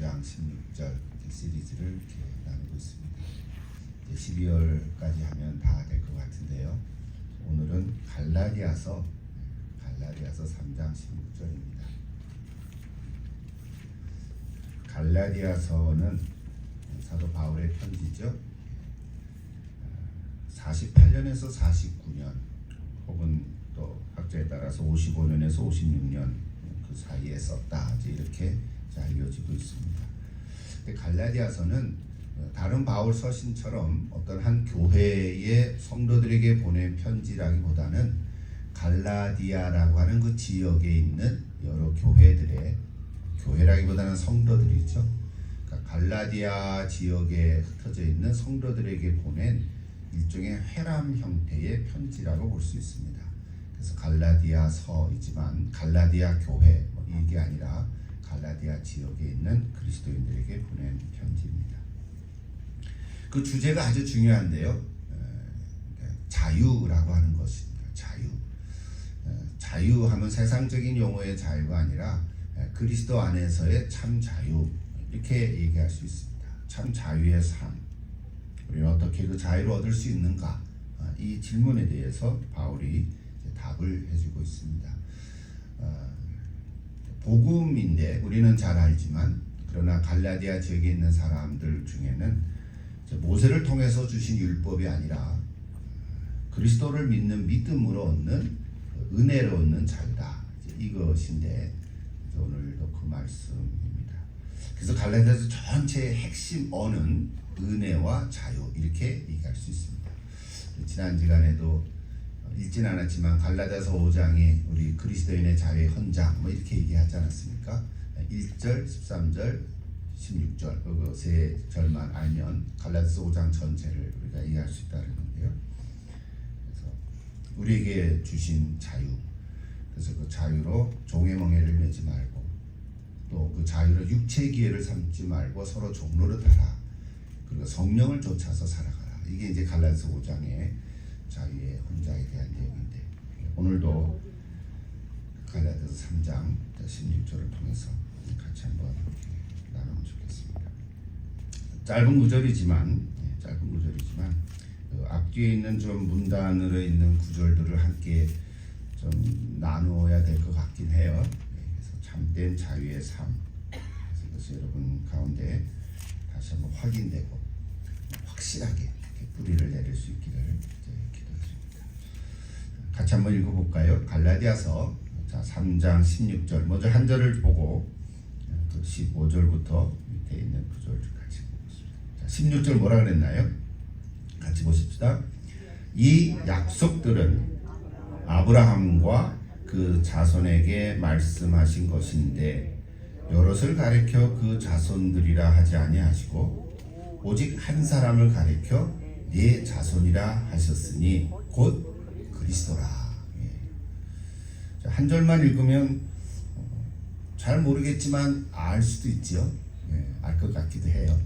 3장 16절 시리즈를 이렇게 나누고 있습니다. 이제 12월까지 하면 다 될 것 같은데요. 오늘은 갈라디아서 3장 16절입니다. 갈라디아서는 사도 바울의 편지죠. 48년에서 49년 혹은 또 학자에 따라서 55년에서 56년 그 사이에 썼다 이렇게 알려지고 있습니다. 갈라디아서는 다른 바울 서신처럼 어떤 한 교회의 성도들에게 보낸 편지라기보다는 갈라디아라고 하는 그 지역에 있는 여러 교회라기보다는 성도들이죠. 그러니까 갈라디아 지역에 흩어져 있는 성도들에게 보낸 일종의 회람 형태의 편지라고 볼 수 있습니다. 그래서 갈라디아서이지만 갈라디아 교회 이게 아니라 갈라디아 지역에 있는 그리스도인들에게 보낸 편지입니다. 그 주제가 아주 중요한데요. 자유라고 하는 것입니다. 자유하면 세상적인 용어의 자유가 아니라 그리스도 안에서의 참 자유 이렇게 얘기할 수 있습니다. 참 자유의 삶. 우리는 어떻게 그 자유를 얻을 수 있는가? 이 질문에 대해서 바울이 답을 해주고 있습니다. 복음인데 우리는 잘 알지만 그러나 갈라디아 지역에 있는 사람들 중에는 모세를 통해서 주신 율법이 아니라 그리스도를 믿는 믿음으로 얻는 은혜로 얻는 자유다. 이것인데 오늘도 그 말씀입니다. 그래서 갈라디아서 전체의 핵심 언은 은혜와 자유 이렇게 얘기할 수 있습니다. 지난 시간에도 읽진 않았지만 갈라디아서 5장이 우리 그리스도인의 자유의 헌장 이렇게 얘기하지 않았습니까? 1절, 13절, 16절 그 세 절만 알면 갈라디아서 5장 전체를 우리가 이해할 수 있다는 건데요. 그래서 우리에게 주신 자유, 그래서 그 자유로 종의 멍에를 매지 말고 또 그 자유로 육체의 기회를 삼지 말고 서로 종로를 따라 그리고 성령을 쫓아서 살아가라. 이게 이제 갈라디아서 5장의 자유의 헌장에 대한 내용인데 오늘도 갈라디아서 3장 16절을 통해서 같이 한번 나누면 좋겠습니다. 짧은 구절이지만 그 앞뒤에 있는 좀 문단으로 있는 구절들을 함께 좀 나누어야 될 것 같긴 해요. 그래서 참된 자유의 삶. 그래서 여러분 가운데 다시 한번 확인되고 확실하게 뿌리를 내릴 수 있기를 기도드립니다. 같이 한번 읽어볼까요? 갈라디아서 3장 16절 먼저 한 절을 보고 또 15절부터 밑에 있는 구절을 같이 보겠습니다. 16절 뭐라 그랬나요? 같이 보십시다. 이 약속들은 아브라함과 그 자손에게 말씀하신 것인데 여럿을 가리켜 그 자손들이라 하지 아니하시고 오직 한 사람을 가리켜 네 자손이라 하셨으니 곧 그리스도라. 한 절만 읽으면 잘 모르겠지만 알 수도 있죠. 알 것 같기도 해요.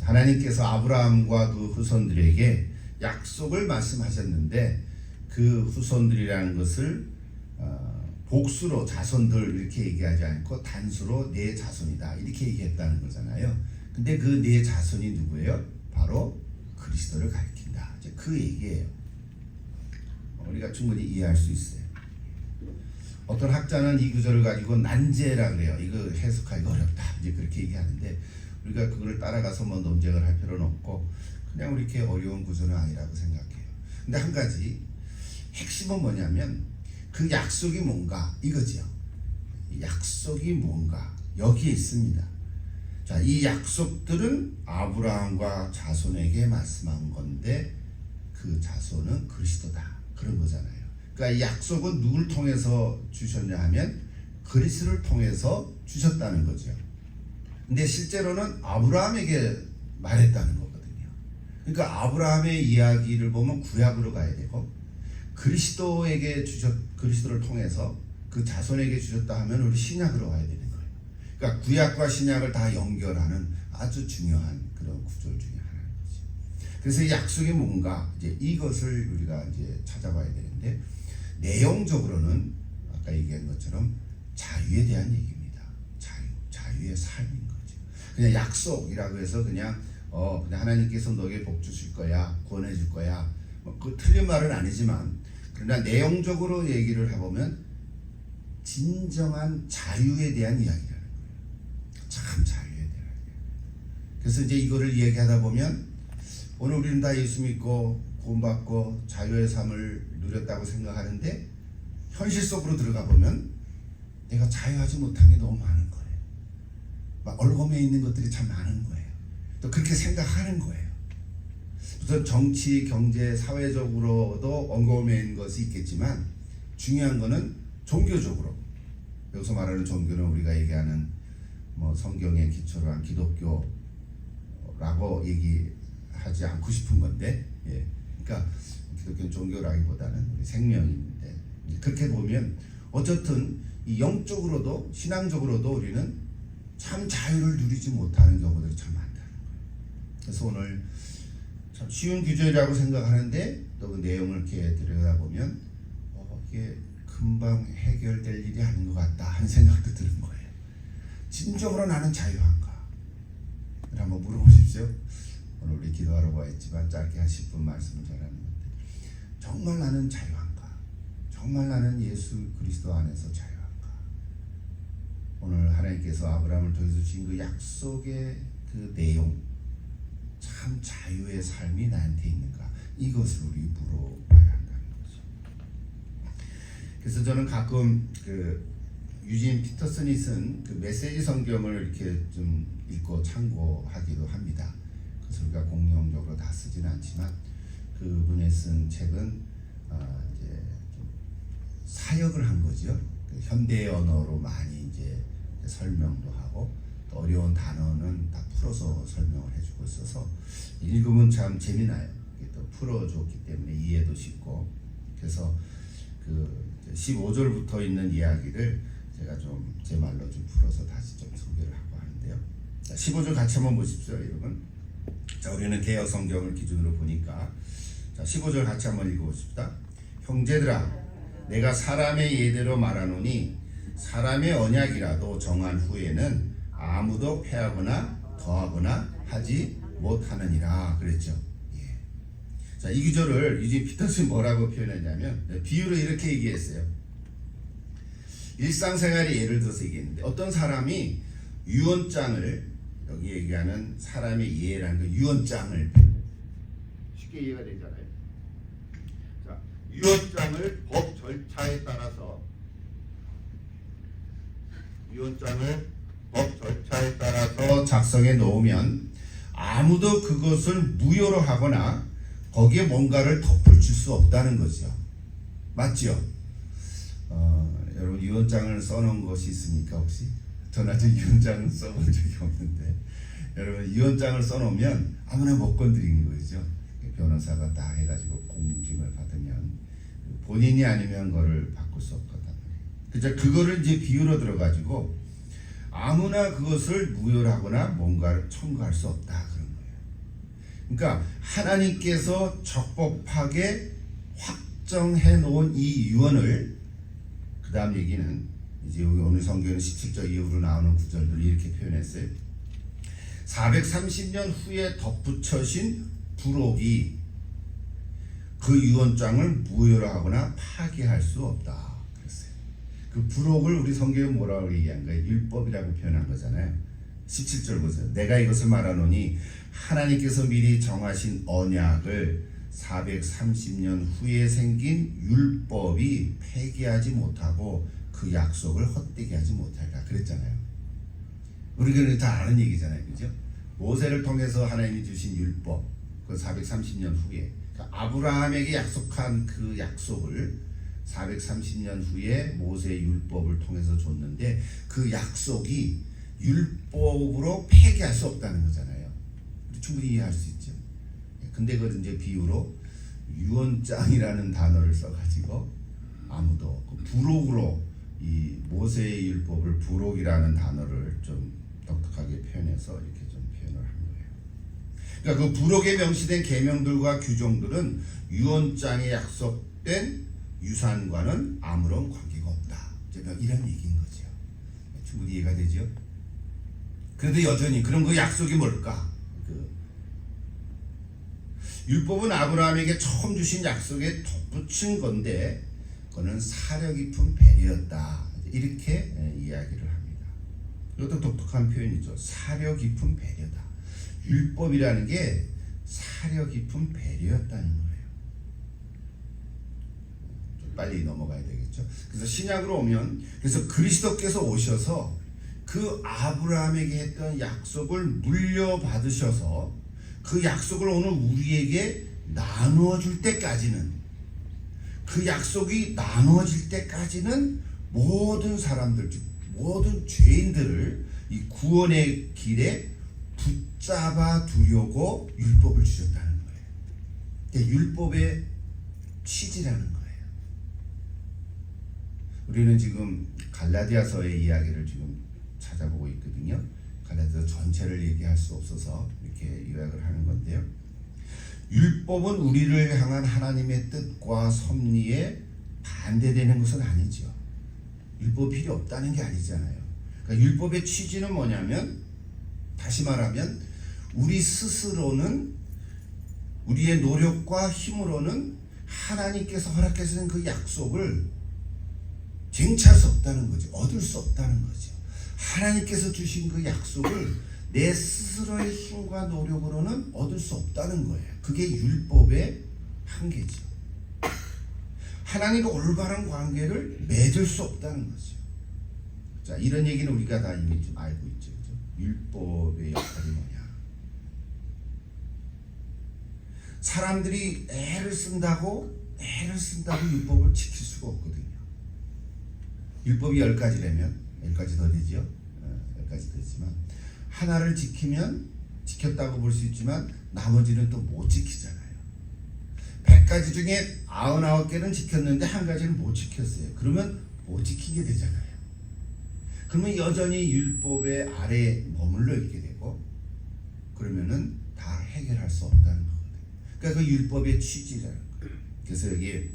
하나님께서 아브라함과 그 후손들에게 약속을 말씀하셨는데 그 후손들이라는 것을 복수로 자손들 이렇게 얘기하지 않고 단수로 네 자손이다 이렇게 얘기했다는 거잖아요. 근데 그 네 자손이 누구예요? 바로 그리스도를 가리킨다. 이제 그 얘기예요. 우리가 충분히 이해할 수 있어요. 어떤 학자는 이 구절을 가지고 난제라 그래요. 이거 해석하기가 어렵다. 이제 그렇게 얘기하는데 우리가 그거를 따라가서 뭐 논쟁을 할 필요는 없고 그냥 우리 이렇게 어려운 구절은 아니라고 생각해요. 근데 한 가지 핵심은 뭐냐면 그 약속이 뭔가 이거죠. 약속이 뭔가 여기에 있습니다. 자, 이 약속들은 아브라함과 자손에게 말씀한 건데 그 자손은 그리스도다. 그런 거잖아요. 그러니까 이 약속은 누굴 통해서 주셨냐 하면 그리스도를 통해서 주셨다는 거죠. 근데 실제로는 아브라함에게 말했다는 거거든요. 그러니까 아브라함의 이야기를 보면 구약으로 가야 되고 그리스도를 통해서 그 자손에게 주셨다 하면 우리 신약으로 가야 되는 거예요. 그러니까 구약과 신약을 다 연결하는 아주 중요한 그런 구절 중에 하나인 거죠. 그래서 이 약속이 뭔가 이제 이것을 우리가 이제 찾아봐야 되는데 내용적으로는 아까 얘기한 것처럼 자유에 대한 얘기입니다. 자유의 삶인 거죠. 그냥 약속이라고 해서 그냥 하나님께서 너에게 복 주실 거야, 구원해 줄 거야. 그 틀린 말은 아니지만 그러나 내용적으로 얘기를 해보면 진정한 자유에 대한 이야기라는 거예요. 참 자유에 대한 이야기. 그래서 이제 이거를 얘기하다 보면 오늘 우리는 다 예수 믿고 구원받고 자유의 삶을 누렸다고 생각하는데 현실 속으로 들어가 보면 내가 자유하지 못한 게 너무 많은 거예요. 막 얼굴에 있는 것들이 참 많은 거예요. 또 그렇게 생각하는 거예요. 우선 정치, 경제, 사회적으로도 엉거움에 있는 것이 있겠지만 중요한 거는 종교적으로, 여기서 말하는 종교는 우리가 얘기하는 뭐 성경에 기초로 한 기독교라고 얘기하지 않고 싶은 건데, 그러니까 기독교는 종교라기보다는 우리 생명인데, 그렇게 보면 어쨌든 이 영적으로도 신앙적으로도 우리는 참 자유를 누리지 못하는 경우들이 참 많다는 거예요. 그래서 오늘 참 쉬운 규절이라고 생각하는데 또 그 내용을 이렇게 들여다보면 이게 금방 해결될 일이 아닌 것 같다 하는 생각도 드는 거예요. 진정으로 나는 자유한가? 한번 물어보십시오. 오늘 우리 기도하러 와있지만 짧게 한 10분 말씀을 전하는 건데 정말 나는 자유한가? 정말 나는 예수 그리스도 안에서 자유한가? 오늘 하나님께서 아브라함을 통해서 주신 그 약속의 그 내용, 참 자유의 삶이 나한테 있는가? 이것을 우리 물어봐야 한다는 거죠. 그래서 저는 가끔 그 유진 피터슨이 쓴 그 메시지 성경을 이렇게 좀 읽고 참고하기도 합니다. 그래서 우리가 공용적으로 다 쓰진 않지만 그분이 쓴 책은 이제 좀 사역을 한 거죠. 그 현대 언어로 많이 이제 설명도 하고 또 어려운 단어는 다 풀어서 설명을 해주고 있어서 읽으면 참 재미나요. 또 풀어줬기 때문에 이해도 쉽고. 그래서 그 15절부터 있는 이야기를 제가 좀 제 말로 좀 풀어서 다시 좀 소개를 하고 하는데요. 자, 15절 같이 한번 보십시오, 여러분. 자, 우리는 개역 성경을 기준으로 보니까 자, 15절 같이 한번 읽어보십시다. 형제들아, 내가 사람의 예대로 말하노니 사람의 언약이라도 정한 후에는 아무도 폐하거나 더하거나 하지 못하느니라 그랬죠. 예. 자, 이 구절을 유진 피터슨 뭐라고 표현했냐면 비유로 이렇게 얘기했어요. 일상생활의 예를 들어서 얘기했는데 어떤 사람이 유언장을, 여기 얘기하는 사람의 예라는 거 유언장을 쉽게 이해가 되잖아요. 자, 유언장을 법 절차에 따라서 작성해 놓으면 아무도 그것을 무효로 하거나 거기에 뭔가를 덧붙일 수 없다는 거죠. 맞죠? 여러분 유언장을 써놓은 것이 있습니까 혹시? 저는 아직 유언장을 써본 적이 없는데 여러분 유언장을 써놓으면 아무나 못 건드리는 거죠. 변호사가 다 해가지고 공증을 받으면 본인이 아니면 그거를 바꿀 수 없거든. 그죠? 그거를 이제 비유로 들어가지고 아무나 그것을 무효하거나 뭔가를 청구할 수 없다 그런 거예요. 그러니까 하나님께서 적법하게 확정해 놓은 이 유언을 그 다음 얘기는 이제 여기 오늘 성경은 17절 이후로 나오는 구절들을 이렇게 표현했어요. 430년 후에 덧붙여진 부록이 그 유언장을 무효로 하거나 파기할 수 없다 그랬어요. 그 부록을 우리 성경에 뭐라고 얘기한 거예요? 율법이라고 표현한 거잖아요. 17절 보세요. 내가 이것을 말하노니 하나님께서 미리 정하신 언약을 430년 후에 생긴 율법이 폐기하지 못하고 그 약속을 헛되게 하지 못할까 그랬잖아요. 우리가 다 아는 얘기잖아요. 그죠? 모세를 통해서 하나님이 주신 율법, 그 430년 후에 그러니까 아브라함에게 약속한 그 약속을 430년 후에 모세의 율법을 통해서 줬는데 그 약속이 율법으로 폐기할 수 없다는 거잖아요. 충분히 이해할 수 있죠. 근데 그걸 이제 비유로 유언장이라는 단어를 써가지고 아무도 그 부록으로 이 모세의 율법을 부록이라는 단어를 좀 독특하게 표현해서 이렇게 좀 표현을 한 거예요. 그러니까 그 부록에 명시된 계명들과 규정들은 유언장에 약속된 유산과는 아무런 관계가 없다. 이런 얘기인 거죠. 충분히 이해가 되죠? 그래도 여전히 그런 그 약속이 뭘까? 율법은 아브라함에게 처음 주신 약속에 덧붙인 건데 그거는 사려 깊은 배려였다. 이렇게 이야기를 합니다. 이것도 독특한 표현이죠. 사려 깊은 배려다. 율법이라는 게 사려 깊은 배려였다는 거예요. 좀 빨리 넘어가야 되겠죠. 그래서 신약으로 오면 그래서 그리스도께서 오셔서 그 아브라함에게 했던 약속을 물려받으셔서 그 약속을 오늘 우리에게 나누어 줄 때까지는, 그 약속이 나누어질 때까지는 모든 사람들, 즉 모든 죄인들을 이 구원의 길에 붙잡아 두려고 율법을 주셨다는 거예요. 율법의 취지라는 거예요. 우리는 지금 갈라디아서의 이야기를 지금 찾아보고 있거든요. 갈라디아서 전체를 얘기할 수 없어서 이렇게 요약을 하는 건데요. 율법은 우리를 향한 하나님의 뜻과 섭리에 반대되는 것은 아니죠. 율법 필요 없다는 게 아니잖아요. 그러니까 율법의 취지는 뭐냐면, 다시 말하면 우리 스스로는 우리의 노력과 힘으로는 하나님께서 허락하시는 그 약속을 쟁취할 수 없다는 거죠. 얻을 수 없다는 거죠. 하나님께서 주신 그 약속을 내 스스로의 힘과 노력으로는 얻을 수 없다는 거예요. 그게 율법의 한계죠. 하나님과 올바른 관계를 맺을 수 없다는 거죠. 자, 이런 얘기는 우리가 다 이미 좀 알고 있죠. 그죠? 율법의 역할이 뭐냐? 사람들이 애를 쓴다고 율법을 지킬 수가 없거든요. 율법이 10가지라면 10가지 더 되죠. 10가지 되지만 하나를 지키면 지켰다고 볼 수 있지만 나머지는 또 못 지키잖아요. 100가지 중에 99개는 지켰는데 한 가지는 못 지켰어요. 그러면 못 지키게 되잖아요. 그러면 여전히 율법의 아래에 머물러 있게 되고, 그러면은 다 해결할 수 없다는 거거든요. 그러니까 그 율법의 취지라는 거예요. 그래서 여기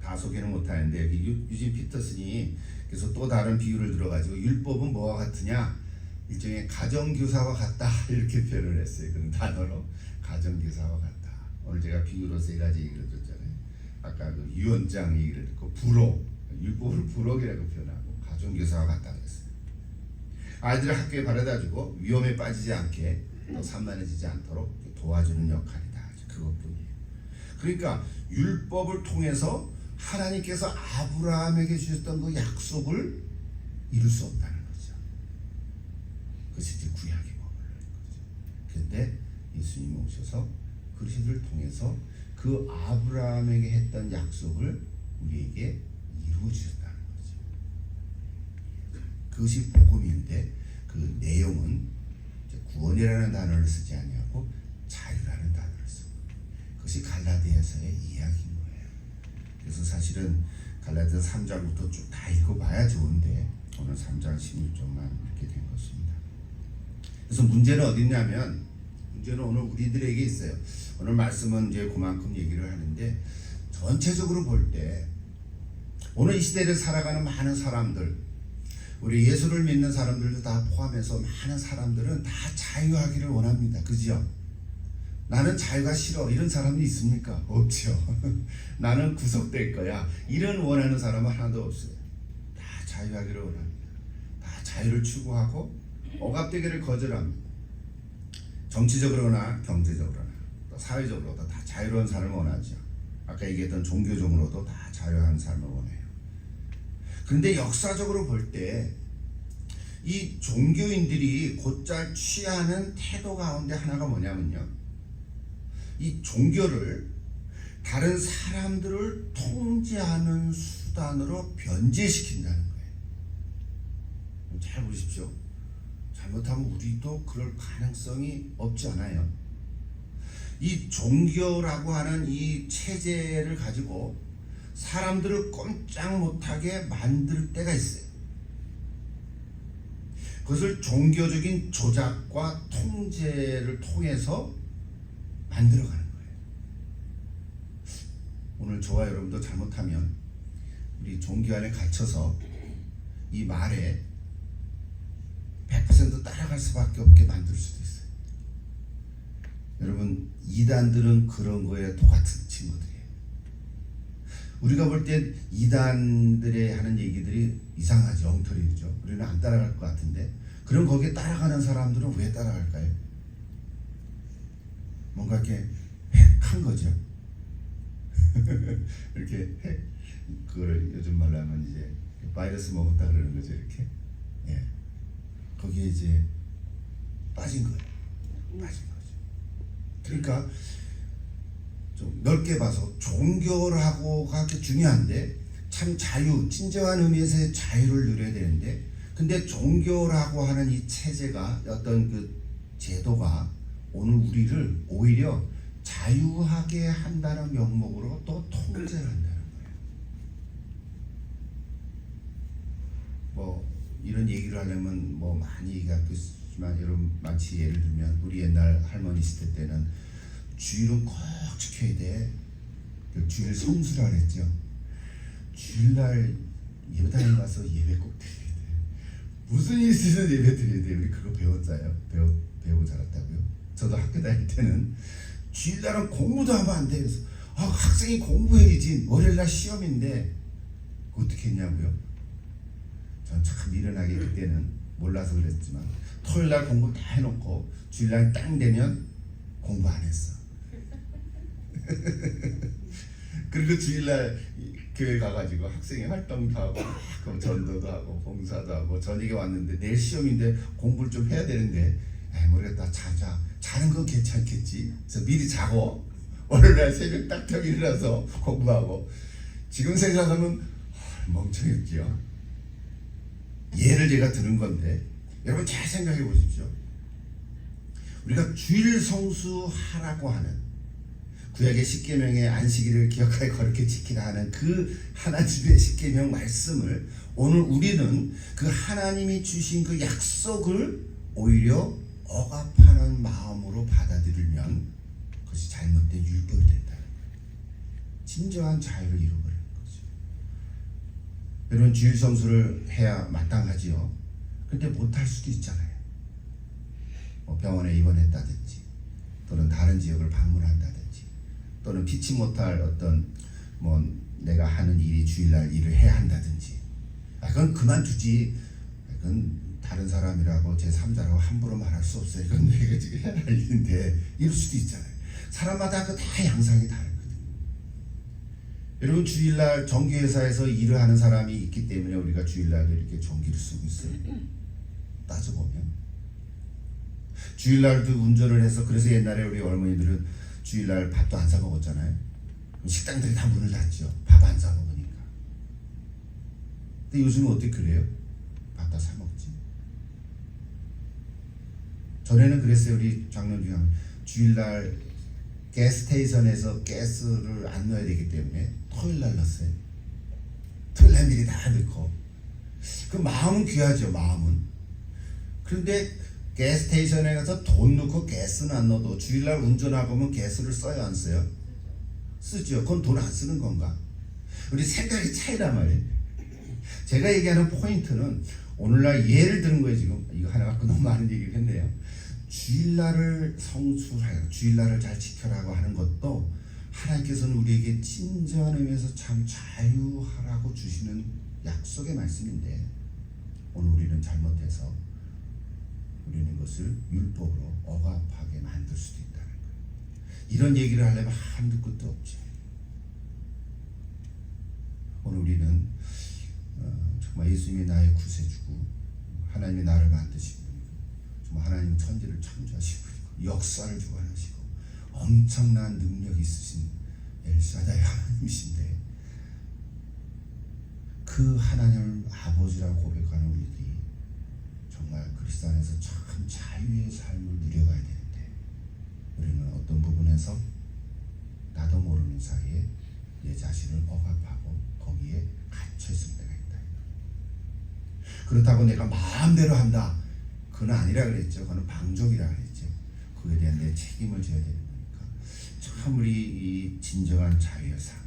다 소개는 못하는데 여기 유진 피터슨이 그래서 또 다른 비유를 들어가지고 율법은 뭐와 같으냐, 일종의 가정교사와 같다, 이렇게 표현을 했어요. 그런 단어로 가정교사와 같다. 오늘 제가 비유로 3가지 얘기를 드렸잖아요. 아까 그 유언장 얘기를 듣고 부록, 율법을 부록이라고 표현하고 가정교사와 같다 그랬어요. 아이들을 학교에 바래다주고 위험에 빠지지 않게 또 산만해지지 않도록 도와주는 역할이다. 그것뿐이에요. 그러니까 율법을 통해서 하나님께서 아브라함에게 주셨던 그 약속을 이룰 수 없다는 거죠. 그것이 이제 구약에 머물러 있는 거죠. 그런데 예수님이 오셔서 그리스도를 통해서 그 아브라함에게 했던 약속을 우리에게 이루어 주셨다는 거죠. 그것이 복음인데 그 내용은 구원이라는 단어를 쓰지 아니하고 자유라는 단어를 쓰고, 그것이 갈라디아서의 이야기인 거예요. 그래서 사실은 갈라디아서 3장부터 쭉 다 읽어봐야 좋은데 오늘 3장 16절만 이렇게 된 것입니다. 그래서 문제는 어디 있냐면, 문제는 오늘 우리들에게 있어요. 오늘 말씀은 이제 그만큼 얘기를 하는데, 전체적으로 볼 때 오늘 이 시대를 살아가는 많은 사람들, 우리 예수를 믿는 사람들도 다 포함해서 많은 사람들은 다 자유하기를 원합니다. 그죠? 나는 자유가 싫어, 이런 사람이 있습니까? 없죠. 나는 구속될 거야, 이런 원하는 사람은 하나도 없어요. 다 자유하기를 원합니다. 다 자유를 추구하고 억압되기를 거절합니다. 정치적으로나 경제적으로나 또 사회적으로도 다 자유로운 삶을 원하죠. 아까 얘기했던 종교적으로도 다 자유한 삶을 원해요. 그런데 역사적으로 볼 때 이 종교인들이 곧잘 취하는 태도 가운데 하나가 뭐냐면요, 이 종교를 다른 사람들을 통제하는 수단으로 변제시킨다는 거예요. 잘 보십시오. 잘못하면 우리도 그럴 가능성이 없지 않아요. 이 종교라고 하는 이 체제를 가지고 사람들을 꼼짝 못하게 만들 때가 있어요. 그것을 종교적인 조작과 통제를 통해서 만들어가는 거예요. 오늘 저와 여러분도 잘못하면 우리 종교 안에 갇혀서 이 말에 100% 100% 따라갈 수밖에 없게 만들 수도 있어요. 여러분, 이단들은 그런 거에 똑같은 친구들이에요. 우리가 볼 땐 이단들의 하는 얘기들이 이상하죠. 엉터리죠. 우리는 안 따라갈 것 같은데, 그럼 거기에 따라가는 사람들은 왜 따라갈까요? 뭔가 이렇게 핵한 거죠. 이렇게 핵, 그걸 요즘 말로 하면 이제 바이러스 먹었다 그러는 거죠. 이렇게. 예. 거기에 이제 빠진 거예요. 빠진 거죠. 그러니까 좀 넓게 봐서 종교라고가 중요한데, 참 자유, 진정한 의미에서의 자유를 누려야 되는데, 근데 종교라고 하는 이 체제가, 어떤 그 제도가 오늘 우리를 오히려 자유하게 한다는 명목으로 또 통제를 한다는 거예요. 뭐 이런 얘기를 하려면 뭐 많이 얘기하겠지만, 여러분 마치 예를 들면 우리 옛날 할머니 시대 때는 주일은 꼭 지켜야 돼. 주일 성수라 그랬죠. 주일날 예배당에 가서 예배 꼭 드려야 돼. 무슨 일 있으면 예배 드려야 돼. 우리 그거 배웠어요. 배우고 자랐다고요. 저도 학교 다닐 때는 주일날은 공부도 하면 안 돼. 그래서 학생이 공부해야지. 월요일날 시험인데 어떻게 했냐고요. 전 참 미련하게 그때는 몰라서 그랬지만, 토요일날 공부 다 해놓고 주일날 딱 되면 공부 안 했어. 그리고 주일날 교회 가가지고 학생회 활동도 하고, 그럼 전도도 하고 봉사도 하고, 저녁에 왔는데 내일 시험인데 공부를 좀 해야 되는데, 모르겠다, 자자. 자는 건 괜찮겠지. 그래서 미리 자고 월요일날 새벽 딱딱 일어나서 공부하고. 지금 생각하면 멍청했죠. 예를 제가 들은 건데, 여러분 잘 생각해 보십시오. 우리가 주일 성수하라고 하는 구약의 십계명의 안식일을 기억하여 거룩히 지키라 하는 그 하나님의 십계명 말씀을 오늘 우리는 그 하나님이 주신 그 약속을 오히려 억압하는 마음으로 받아들이면 그것이 잘못된 율법이 된다는 거예요. 진정한 자유를 잃어버리는 거죠. 여러분, 주일 성수를 해야 마땅하지요. 근데 못할 수도 있잖아요. 뭐 병원에 입원했다든지, 또는 다른 지역을 방문한다든지, 또는 피치 못할 어떤 뭐 내가 하는 일이 주일날 일을 해야 한다든지, 그건 그만두지. 그건 다른 사람이라고 제3자라고 함부로 말할 수 없어요. 이건 내가 지금 해야 할 일인데, 이럴 수도 있잖아요. 사람마다 그 다 양상이 다르거든요. 여러분, 주일날 정규회사에서 일을 하는 사람이 있기 때문에 우리가 주일날도 이렇게 종기를 쓰고 있어요. 따져보면 주일날도 운전을 해서, 그래서 옛날에 우리 어머니들은 주일날 밥도 안 사 먹었잖아요. 식당들이 다 문을 닫죠. 밥 안 사 먹으니까. 근데 요즘은 어떻게 그래요? 밥 다 사 먹지. 전에는 그랬어요. 우리 장로님 중에 주일날 가스스테이션에서 가스를 안 넣어야 되기 때문에 토요일날 넣었어요. 토요일날 미리 다 넣고. 그 마음은 귀하죠. 마음은. 그런데 가스스테이션에 가서 돈 넣고 가스는 안 넣어도 주일날 운전하고 오면 가스를 써요, 안 써요? 쓰죠. 그건 돈 안 쓰는 건가? 우리 생각이 차이란 말이에요. 제가 얘기하는 포인트는 오늘날 예를 드는 거예요. 지금 이거 하나 갖고 너무 많은 얘기를 했네요. 주일날을 성수하여 주일날을 잘 지켜라고 하는 것도 하나님께서는 우리에게 진정한 의미에서 참 자유하라고 주시는 약속의 말씀인데, 오늘 우리는 잘못해서 우리는 것을 율법으로 억압하게 만들 수도 있다는 거예요. 이런 얘기를 하려면 한두 끝도 없죠. 오늘 우리는 정말 예수님이 나의 구세주고, 하나님이 나를 만드시고, 정말 하나님 천지를 창조하시고 역사를 주관하시고 엄청난 능력이 있으신 엘샤다이 하나님이신데, 그 하나님을 아버지라고 고백하는 우리들이 정말 그리스도 안에서 참 자유의 삶을 누려가야 되는데, 우리는 어떤 부분에서 나도 모르는 사이에 내 자신을 억압하고 거기에 갇혀 있을 때가 있다. 그렇다고 내가 마음대로 한다, 그건 아니라 그랬죠. 그건 방종이라 그랬죠. 그에 대한 내 책임을 져야 되는 거니까. 참 우리 이 진정한 자유의 삶,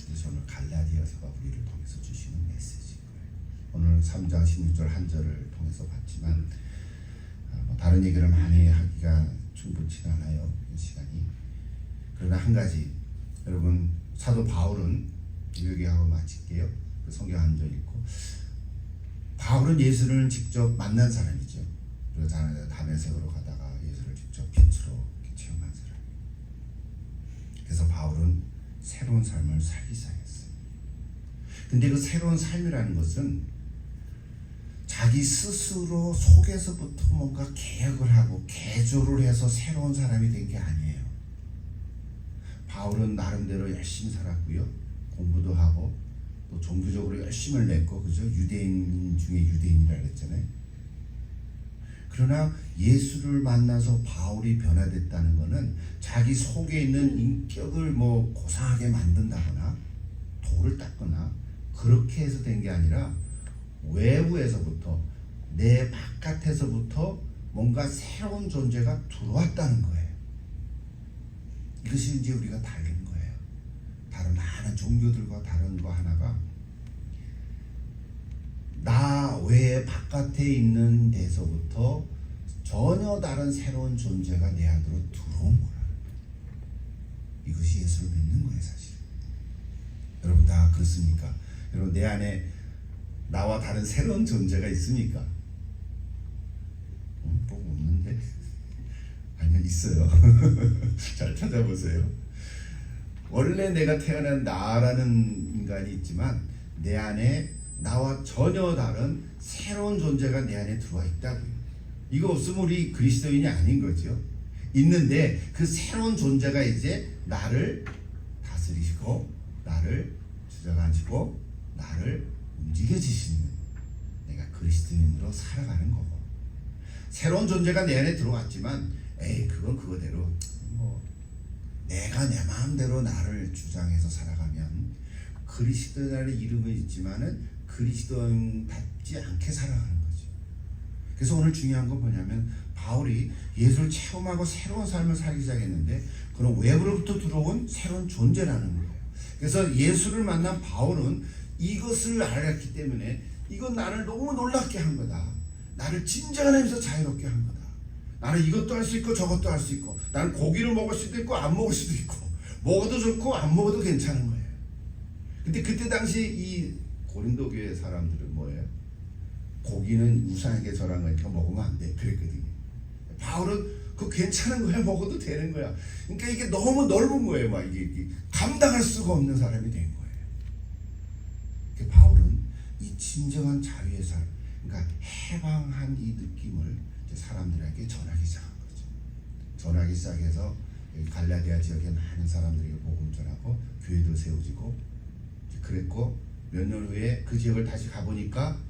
그래서 오늘 갈라디아서가 우리를 통해서 주시는 메시지인 거예요. 오늘 3장 16절 한 절을 통해서 봤지만, 다른 얘기를 많이 하기가 충분치가 않아요, 시간이. 그러나 한 가지, 여러분, 사도 바울은 얘기하고 마칠게요. 그 성경 한 절 읽고, 바울은 예수를 직접 만난 사람이죠. 그리고 다메섹으로 가다가 예수를 직접 빛으로 체험한 사람. 그래서 바울은 새로운 삶을 살기 시작했어요. 근데 그 새로운 삶이라는 것은 자기 스스로 속에서부터 뭔가 개혁을 하고 개조를 해서 새로운 사람이 된 게 아니에요. 바울은 나름대로 열심히 살았고요. 공부도 하고 또 종교적으로 열심을 냈고, 그죠? 유대인 중에 유대인이라 그랬잖아요. 그러나 예수를 만나서 바울이 변화됐다는 것은 자기 속에 있는 인격을 뭐 고상하게 만든다거나 돌을 닦거나 그렇게 해서 된 게 아니라 외부에서부터, 내 바깥에서부터 뭔가 새로운 존재가 들어왔다는 거예요. 이것이 이제 우리가 다른 거예요. 다른 많은 종교들과 다른 거 하나가, 나 외에 바깥에 있는 데서부터 전혀 다른 새로운 존재가 내 안으로 들어온 거라. 이것이 예수를 믿는 거예요, 사실. 여러분 다 그렇습니까? 여러분 내 안에 나와 다른 새로운 존재가 있습니까? 꼭 없는데? 아니요, 있어요. 잘 찾아보세요. 원래 내가 태어난 나라는 인간이 있지만 내 안에 나와 전혀 다른 새로운 존재가 내 안에 들어와 있다고요. 이거 없으면 우리 그리스도인이 아닌 거죠. 있는데 그 새로운 존재가 이제 나를 다스리시고 나를 주장하시고 나를 움직여주시는, 내가 그리스도인으로 살아가는 거고, 새로운 존재가 내 안에 들어왔지만 그건 그거대로 뭐 내가 내 마음대로 나를 주장해서 살아가면 그리스도라는 이름은 있지만은 그리스도인답지 않게 살아가는 거죠. 그래서 오늘 중요한 건 뭐냐면 바울이 예수를 체험하고 새로운 삶을 살기 시작했는데 그런 외부로부터 들어온 새로운 존재라는 거예요. 그래서 예수를 만난 바울은 이것을 알았기 때문에 이건 나를 너무 놀랍게 한 거다. 나를 진정한 의미에서 자유롭게 한 거다. 나는 이것도 할 수 있고 저것도 할 수 있고, 나는 고기를 먹을 수도 있고 안 먹을 수도 있고, 먹어도 좋고 안 먹어도 괜찮은 거예요. 근데 그때 당시 이 고린도 교회 사람들은 뭐예요? 고기는 우상에게 절한 거니까 먹으면 안 돼, 그랬거든요. 바울은 그거 괜찮은 거야, 먹어도 되는 거야. 그러니까 이게 너무 넓은 거예요. 막 이게 감당할 수가 없는 사람이 된 거예요. 바울은 이 진정한 자유의 삶, 그러니까 해방한 이 느낌을 사람들에게 전하기 시작한 거죠. 전하기 시작해서 갈라디아 지역에 많은 사람들에게 복음을 전하고 교회도 세워지고 그랬고, 몇 년 후에 그 지역을 다시 가보니까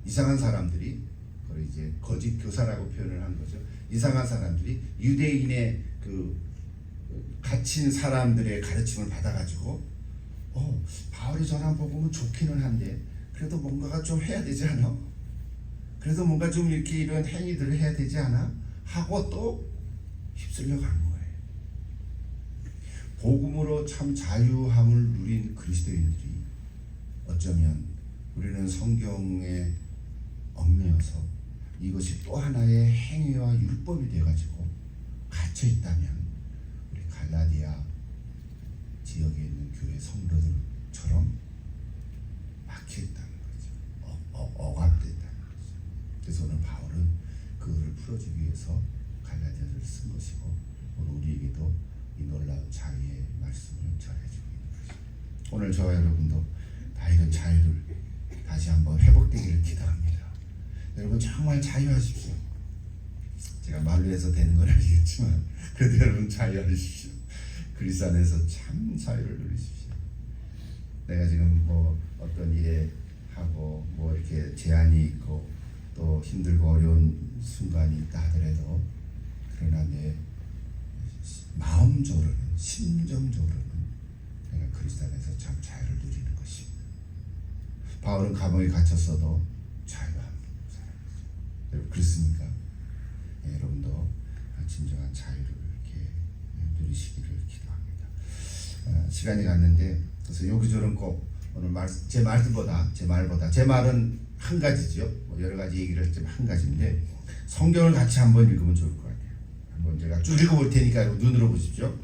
이상한 사람들이, 그걸 이제 거짓 교사라고 표현을 한 거죠. 이상한 사람들이 유대인의 그 갇힌 사람들의 가르침을 받아가지고 바울이 전한 복음은 좋기는 한데 그래도 뭔가가 좀 해야 되지 않아? 그래도 뭔가 좀 이렇게 이런 행위들을 해야 되지 않아? 하고 또 휩쓸려 간 거예요. 복음으로 참 자유함을 누린 그리스도인들이 어쩌면 우리는 성경에 얽매여서 이것이 또 하나의 행위와 율법이 돼가지고 갇혀 있다면 우리 갈라디아 지역에 있는 교회 성도들처럼 막혀 있다는 거죠. 억압됐다는 거죠. 그래서 오늘 바울은 그거를 풀어주기 위해서 갈라디아를 쓴 것이고, 오늘 우리에게도 이 놀라운 자유의 말씀을 전해주고 있는 거죠. 오늘 저와 여러분도 다 이런 자유를 다시 한번 회복되기를 기도합니다. 여러분 정말 자유하십시오. 제가 말로 해서 되는 건 아니겠지만 그래도 여러분 자유하십시오. 그리스도 안에서 참 자유를 누리십시오. 내가 지금 뭐 어떤 일에 하고 뭐 이렇게 제한이 있고 또 힘들고 어려운 순간이 있다 하더라도, 그러나 내 마음적으로는, 심정적으로는 내가 그리스도 안에서 참 자유를 누리는 것입니다. 바울은 감옥에 갇혔어도 자유한 사람이죠. 여러분 그렇습니까? 네, 여러분도 진정한 자유를 이렇게 누리시기를 기도합니다. 시간이 갔는데, 그래서 여기저런 꼭 오늘 제 말보다 제 말은 한 가지죠. 뭐 여러 가지 얘기를 했지만 한 가지인데 성경을 같이 한번 읽으면 좋을 것 같아요. 한번 제가 쭉 읽어볼 테니까 눈으로 보십시오.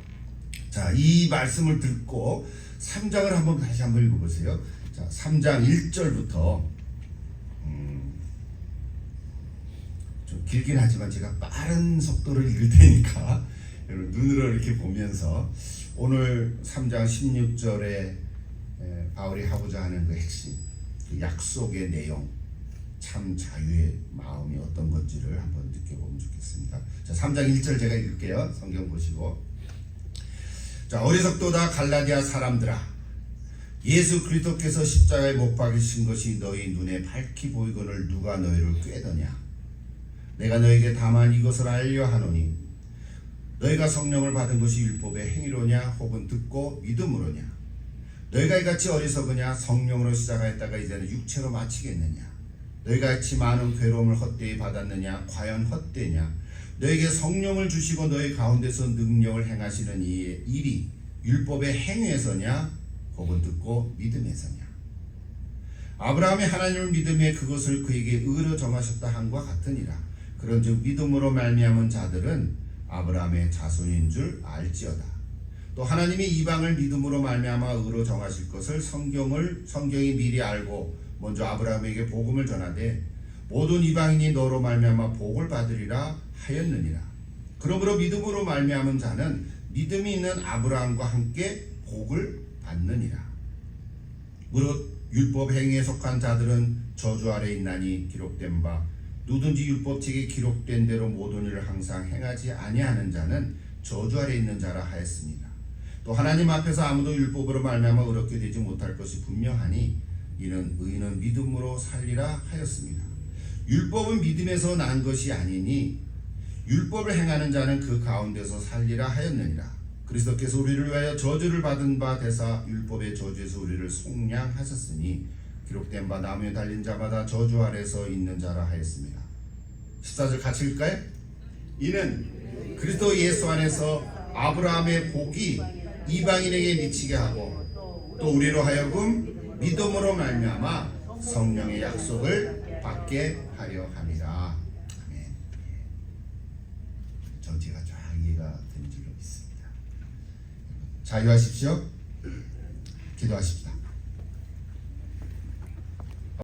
자, 이 말씀을 듣고 3장을 한번 다시 한번 읽어보세요. 자, 3장 1절부터 좀 길긴 하지만 제가 빠른 속도를 읽을 테니까 여러분 눈으로 이렇게 보면서 오늘 3장 16절에 바울이 하고자 하는 그 핵심, 그 약속의 내용, 참 자유의 마음이 어떤 건지를 한번 느껴보면 좋겠습니다. 자, 3장 1절 제가 읽을게요. 성경 보시고. 자, 어리석도다 갈라디아 사람들아, 예수 그리스도께서 십자가에 못 박히신 것이 너희 눈에 밝히 보이거늘 누가 너희를 꾀더냐. 내가 너에게 다만 이것을 알려 하노니 너희가 성령을 받은 것이 율법의 행위로냐 혹은 듣고 믿음으로냐. 너희가 이같이 어리석으냐. 성령으로 시작하였다가 이제는 육체로 마치겠느냐. 너희가 같이 많은 괴로움을 헛되이 받았느냐. 과연 헛되냐. 너에게 성령을 주시고 너희 가운데서 능력을 행하시는 이 일이 율법의 행위에서냐 혹은 듣고 믿음에서냐. 아브라함이 하나님을 믿음에 그것을 그에게 의로 정하셨다 함과 같으니라. 그런즉 믿음으로 말미암은 자들은 아브라함의 자손인 줄 알지어다. 또 하나님이 이방을 믿음으로 말미암아 의로 정하실 것을 성경이 미리 알고 먼저 아브라함에게 복음을 전하되 모든 이방인이 너로 말미암아 복을 받으리라 하였느니라. 그러므로 믿음으로 말미암은 자는 믿음이 있는 아브라함과 함께 복을 받느니라. 무릇 율법 행위에 속한 자들은 저주 아래 있나니 기록된 바 누든지 율법책에 기록된 대로 모든 일을 항상 행하지 아니하는 자는 저주 아래 있는 자라 하였습니다. 또 하나님 앞에서 아무도 율법으로 말미암아 의롭게 되지 못할 것이 분명하니 이는 의인은 믿음으로 살리라 하였습니다. 율법은 믿음에서 난 것이 아니니 율법을 행하는 자는 그 가운데서 살리라 하였느니라. 그리스도께서 우리를 위하여 저주를 받은 바 되사 율법의 저주에서 우리를 속량하셨으니 기록된 바 나무에 달린 자마다 저주 아래서 있는 자라 하였습니다. 14절 같이 읽을까요? 이는 그리스도 예수 안에서 아브라함의 복이 이방인에게 미치게 하고 또 우리로 하여금 믿음으로 말미암아 성령의 약속을 받게 하려 함이라. 아멘. 전체가 쫙 이해가 된 줄로 믿습니다. 자유하십시오. 기도하십시다.